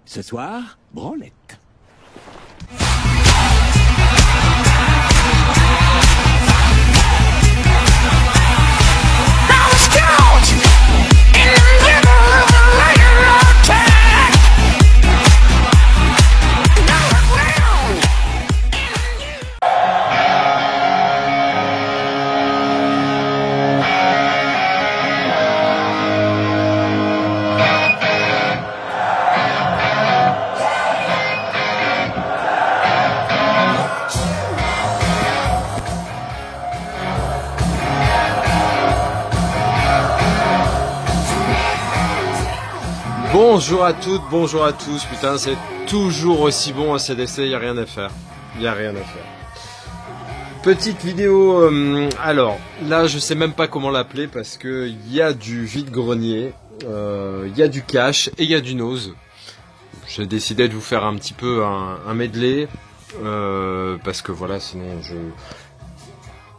Ce soir, branlette. Bonjour à toutes, bonjour à tous, putain c'est toujours aussi bon à CDC, y a rien à faire, Petite vidéo, alors là je sais même pas comment l'appeler parce que il y a du vide-grenier, il y a du cash et il y a du nose. J'ai décidé de vous faire un petit peu un medley, parce que voilà sinon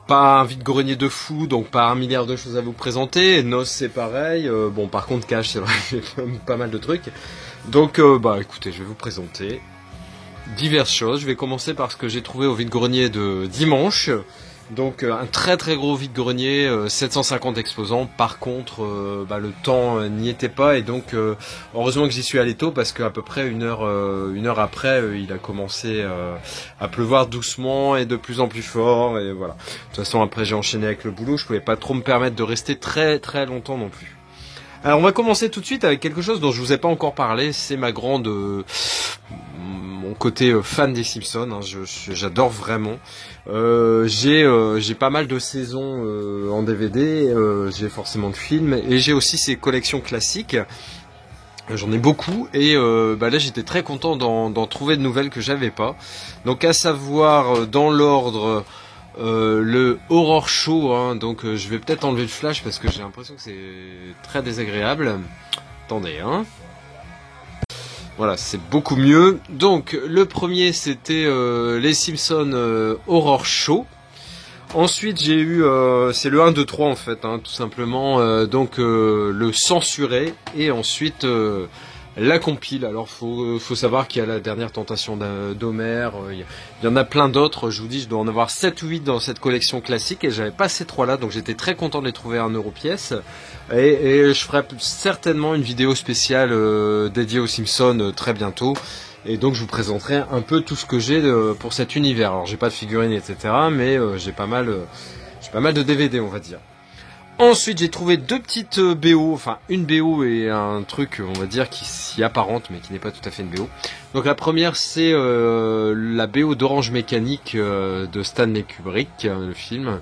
pas un vide-grenier de fou, donc pas un milliard de choses à vous présenter. Nos c'est pareil. Bon, par contre, cash, c'est vrai, j'ai pas mal de trucs. Donc, bah, écoutez, je vais vous présenter diverses choses. Je vais commencer par ce que j'ai trouvé au vide-grenier de dimanche. Donc, un très très gros vide-grenier, 750 exposants. Par contre, le temps n'y était pas et donc, heureusement que j'y suis allé tôt parce qu'à peu près une heure après, il a commencé à pleuvoir doucement et de plus en plus fort et voilà. De toute façon, après j'ai enchaîné avec le boulot, je pouvais pas trop me permettre de rester très très longtemps non plus. Alors, on va commencer tout de suite avec quelque chose dont je vous ai pas encore parlé. C'est ma grande mon côté fan des Simpsons, hein, j'adore vraiment. J'ai pas mal de saisons en DVD, j'ai forcément de films et j'ai aussi ces collections classiques. J'en ai beaucoup et là j'étais très content d'en trouver de nouvelles que j'avais pas. Donc à savoir dans l'ordre le Horror Show, hein, donc je vais peut-être enlever le flash parce que j'ai l'impression que c'est très désagréable. Attendez, hein. Voilà, c'est beaucoup mieux. Donc, le premier, c'était les Simpsons Horror Show. Ensuite, j'ai eu, c'est le 1, 2, 3 en fait, hein, tout simplement. Le censuré. Et ensuite, la compile. Alors, faut savoir qu'il y a la dernière tentation d'Homer. Il y en a plein d'autres. Je vous dis, je dois en avoir 7 ou 8 dans cette collection classique. Et j'avais pas ces 3 là, donc j'étais très content de les trouver à 1 € pièce. Et je ferai certainement une vidéo spéciale dédiée aux Simpsons très bientôt. Et donc je vous présenterai un peu tout ce que j'ai pour cet univers. Alors j'ai pas de figurines etc. Mais j'ai pas mal de DVD on va dire. Ensuite j'ai trouvé 2 petites BO, enfin une BO et un truc on va dire qui s'y apparente mais qui n'est pas tout à fait une BO. Donc la première c'est la BO d'Orange Mécanique de Stanley Kubrick, le film.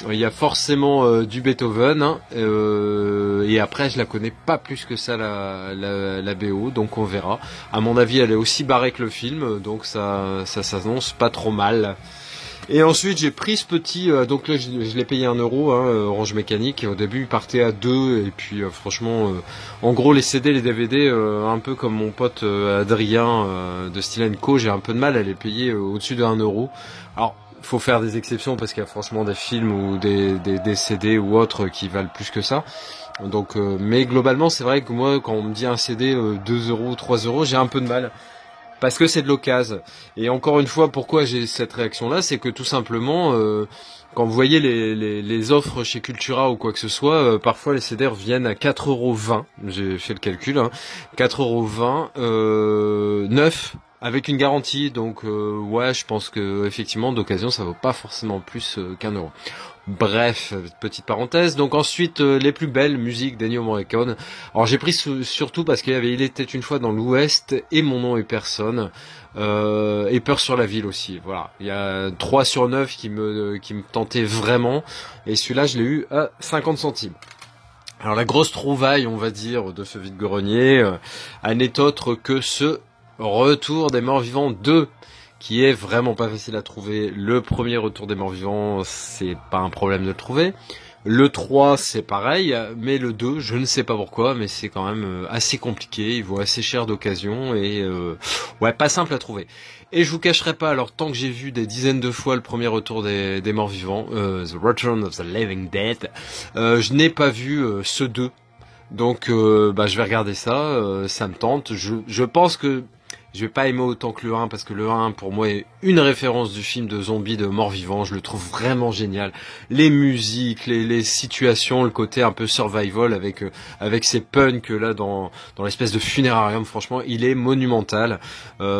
Il y a forcément du Beethoven hein, et après je la connais pas plus que ça la BO donc on verra. À mon avis elle est aussi barrée que le film donc ça s'annonce pas trop mal. Et ensuite j'ai pris ce petit, donc là je l'ai payé 1 €, hein, Orange Mécanique. Au début il partait à 2 et puis franchement, en gros les CD, les DVD, un peu comme mon pote Adrien de Style & Co, j'ai un peu de mal à les payer au-dessus de 1 €. Alors faut faire des exceptions parce qu'il y a franchement des films ou des CD ou autres qui valent plus que ça. Donc, mais globalement c'est vrai que moi quand on me dit un CD 2 €, 3 €, j'ai un peu de mal. Parce que c'est de l'occasion. Et encore une fois, pourquoi j'ai cette réaction-là, c'est que tout simplement, quand vous voyez les offres chez Cultura ou quoi que ce soit, parfois les CD reviennent à 4,20 €. J'ai fait le calcul, hein. 4,20 €, neuf, avec une garantie. Donc, ouais, je pense que effectivement, d'occasion, ça vaut pas forcément plus qu'1 €. Bref, petite parenthèse. Donc ensuite, les plus belles musiques d'Ennio Morricone. Alors j'ai pris surtout parce qu'il y avait Il était une fois dans l'Ouest et Mon nom est personne. Et Peur sur la ville aussi. Voilà, il y a 3 sur 9 qui me tentaient vraiment. Et celui-là, je l'ai eu à 50 centimes. Alors la grosse trouvaille, on va dire, de ce vide-grenier, n'est autre que ce Retour des morts vivants 2. Qui est vraiment pas facile à trouver. Le premier Retour des morts vivants, c'est pas un problème de le trouver. Le 3, c'est pareil, mais le 2, je ne sais pas pourquoi, mais c'est quand même assez compliqué, il vaut assez cher d'occasion et ouais, pas simple à trouver. Et je vous cacherai pas, alors tant que j'ai vu des dizaines de fois le premier Retour des morts vivants, The Return of the Living Dead, je n'ai pas vu ce 2. Donc je vais regarder ça, ça me tente. Je pense que je vais pas aimer autant que le 1 parce que le 1 pour moi est une référence du film de zombies de mort-vivant, je le trouve vraiment génial. Les musiques, les situations, le côté un peu survival avec ces punks là dans l'espèce de funérarium, franchement, il est monumental.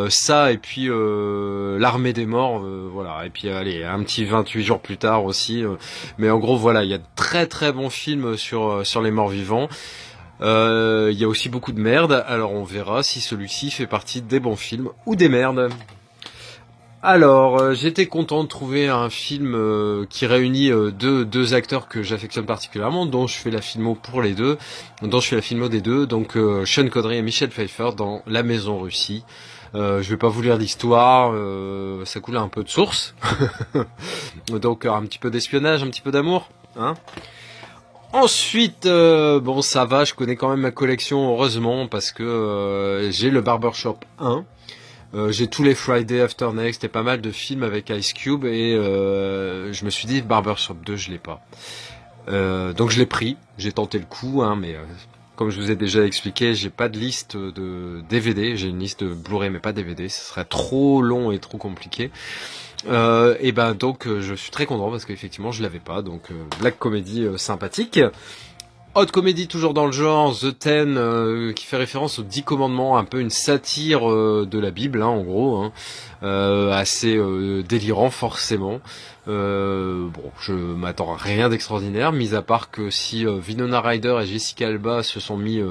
Ça et puis l'armée des morts, voilà, et puis allez, un petit 28 jours plus tard aussi, mais en gros voilà, il y a de très très bons films sur les morts-vivants. Il y a aussi beaucoup de merde, alors on verra si celui-ci fait partie des bons films ou des merdes. Alors, j'étais content de trouver un film qui réunit deux acteurs que j'affectionne particulièrement, dont je fais la filmo des deux, donc Sean Connery et Michel Pfeiffer dans La Maison Russie. Je vais pas vous lire l'histoire, ça coule un peu de source, donc un petit peu d'espionnage, un petit peu d'amour, hein. Ensuite, bon ça va, je connais quand même ma collection heureusement parce que j'ai le Barbershop 1, j'ai tous les Friday After Next et pas mal de films avec Ice Cube et je me suis dit Barbershop 2 je l'ai pas. Donc je l'ai pris, j'ai tenté le coup, hein, mais comme je vous ai déjà expliqué, j'ai pas de liste de DVD, j'ai une liste de Blu-ray mais pas DVD, ce serait trop long et trop compliqué. Et ben donc je suis très content parce qu'effectivement je l'avais pas, donc black comedy sympathique. Haute comédie toujours dans le genre, The Ten, qui fait référence aux 10 commandements, un peu une satire de la Bible, hein, en gros, hein, assez délirant forcément. Bon, je m'attends à rien d'extraordinaire, mis à part que si Winona Ryder et Jessica Alba se sont mis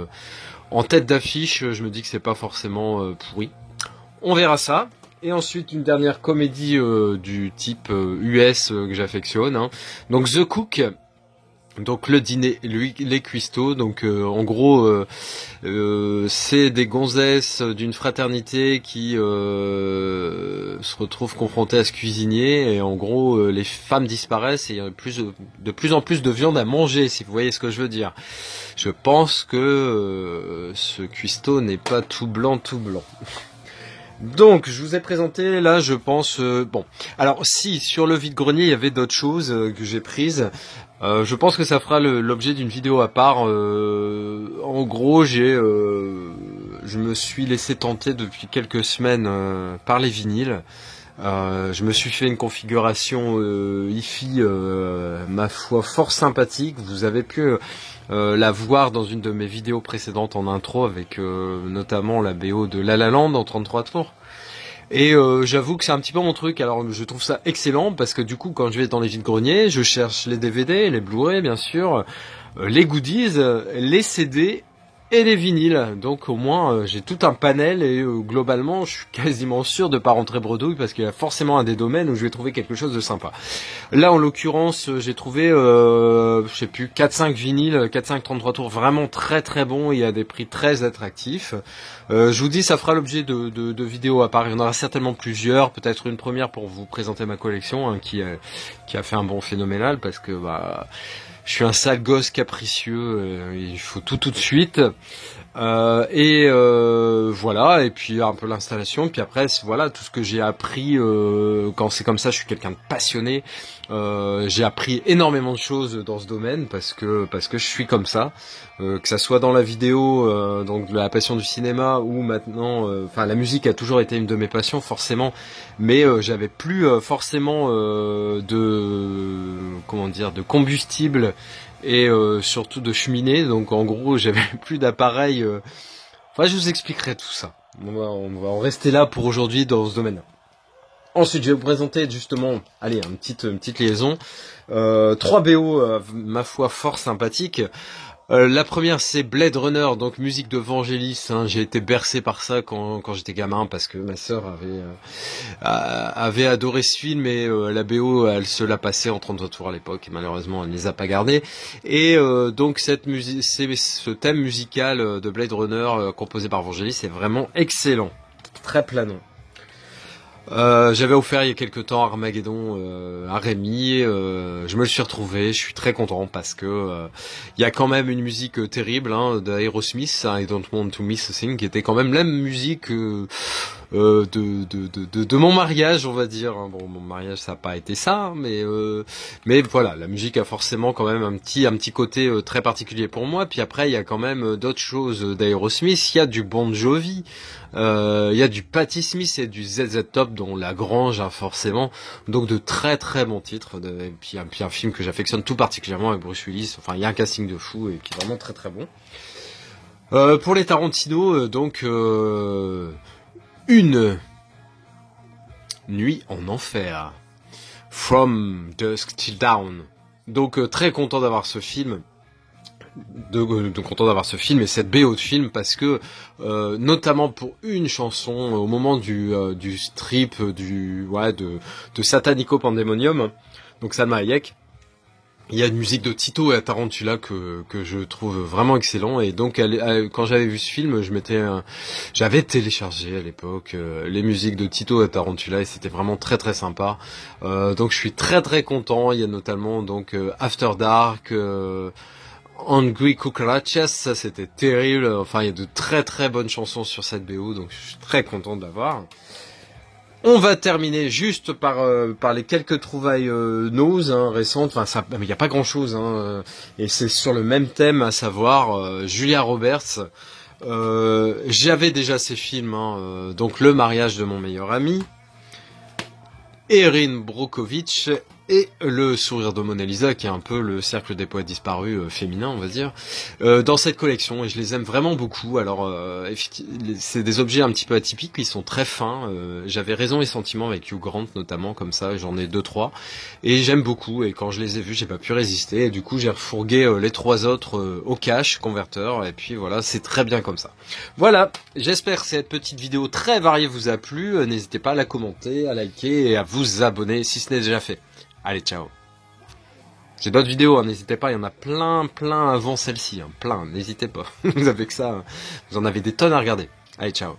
en tête d'affiche, je me dis que c'est pas forcément pourri. On verra ça. Et ensuite une dernière comédie du type US que j'affectionne, hein. Donc The Cook, donc le dîner, les cuistots, donc en gros c'est des gonzesses d'une fraternité qui se retrouvent confrontées à ce cuisinier et en gros les femmes disparaissent et il y a de plus en plus de viande à manger, si vous voyez ce que je veux dire. Je pense que ce cuistot n'est pas tout blanc. Donc, je vous ai présenté, là, je pense... bon, alors si, sur le vide-grenier, il y avait d'autres choses que j'ai prises, je pense que ça fera l'objet d'une vidéo à part. En gros, je me suis laissé tenter depuis quelques semaines par les vinyles. Je me suis fait une configuration hi-fi, ma foi, fort sympathique. Vous avez pu... la voir dans une de mes vidéos précédentes en intro avec notamment la BO de La La Land en 33 tours. Et j'avoue que c'est un petit peu mon truc. Alors je trouve ça excellent parce que du coup quand je vais dans les vides-greniers, je cherche les DVD, les Blu-ray bien sûr, les goodies, les CD et les vinyles. Donc au moins j'ai tout un panel et globalement je suis quasiment sûr de pas rentrer bredouille parce qu'il y a forcément un des domaines où je vais trouver quelque chose de sympa. Là en l'occurrence j'ai trouvé je sais plus 4-5 vinyles, 4-5 33 tours vraiment très très bons, il y a des prix très attractifs. Je vous dis ça fera l'objet de vidéos à part, il y en aura certainement plusieurs, peut-être une première pour vous présenter ma collection hein, qui a fait un bond phénoménal parce que je suis un sale gosse capricieux, il faut tout de suite. Voilà, et puis un peu l'installation, puis après voilà tout ce que j'ai appris quand c'est comme ça, je suis quelqu'un de passionné. J'ai appris énormément de choses dans ce domaine parce que je suis comme ça, que ça soit dans la vidéo, donc de la passion du cinéma ou maintenant, la musique a toujours été une de mes passions forcément, mais j'avais plus forcément de combustible et surtout de cheminée, donc en gros j'avais plus d'appareil. Je vous expliquerai tout ça. On va en rester là pour aujourd'hui dans ce domaine. Ensuite, je vais vous présenter justement, allez, une petite liaison. 3 BO, ma foi, fort sympathiques. La première, c'est Blade Runner, donc musique de Vangelis. Hein. J'ai été bercé par ça quand j'étais gamin parce que ma sœur avait adoré ce film et la BO, elle se l'a passée en 33 tours à l'époque et malheureusement, elle ne les a pas gardés. Et donc ce thème musical de Blade Runner composé par Vangelis, c'est vraiment excellent, très planant. J'avais offert il y a quelques temps Armageddon à Rémi, je me le suis retrouvé, je suis très content parce que il y a quand même une musique terrible d'Aerosmith, I Don't Want to Miss a Thing, qui était quand même la musique de mon mariage, on va dire. Bon, mon mariage ça n'a pas été ça, mais voilà, la musique a forcément quand même un petit côté très particulier pour moi. Puis après il y a quand même d'autres choses d'Aerosmith, il y a du Bon Jovi, il y a du Patti Smith et du ZZ Top, dont La Grange forcément, donc de très très bons titres. Et puis un film que j'affectionne tout particulièrement avec Bruce Willis. Enfin il y a un casting de fou et qui est vraiment très très bon. Pour les Tarantino, donc Une nuit en enfer, From Dusk Till Dawn. Donc très content d'avoir ce film, content d'avoir ce film et cette BO de film parce que notamment pour une chanson au moment du strip de Satanico Pandemonium, donc Salma Hayek. Il y a une musique de Tito et Tarantula que je trouve vraiment excellent, et donc quand j'avais vu ce film, j'avais téléchargé à l'époque les musiques de Tito et Tarantula et c'était vraiment très très sympa. Donc je suis très très content. Il y a notamment donc After Dark, Hungry Cucarachas, ça c'était terrible. Enfin il y a de très très bonnes chansons sur cette BO, donc je suis très content d'avoir. On va terminer juste par les quelques trouvailles Nose récentes. Enfin, il n'y a pas grand-chose, et c'est sur le même thème, à savoir Julia Roberts. J'avais déjà ces films, donc Le mariage de mon meilleur ami, Erin Brockovich et Le sourire de Mona Lisa, qui est un peu le cercle des poètes disparus féminin, on va dire, dans cette collection, et je les aime vraiment beaucoup. Alors c'est des objets un petit peu atypiques, ils sont très fins. J'avais Raison et Sentiment avec Hugh Grant notamment, comme ça, j'en ai 2-3 et j'aime beaucoup, et quand je les ai vus j'ai pas pu résister, et du coup j'ai refourgué les 3 autres au cash converteur, et puis voilà, c'est très bien comme ça. Voilà, j'espère que cette petite vidéo très variée vous a plu. N'hésitez pas à la commenter, à liker et à vous abonner si ce n'est déjà fait. Allez, ciao. J'ai d'autres vidéos, n'hésitez pas, il y en a plein avant celle-ci, plein, n'hésitez pas. Vous avez que ça, vous en avez des tonnes à regarder. Allez, ciao.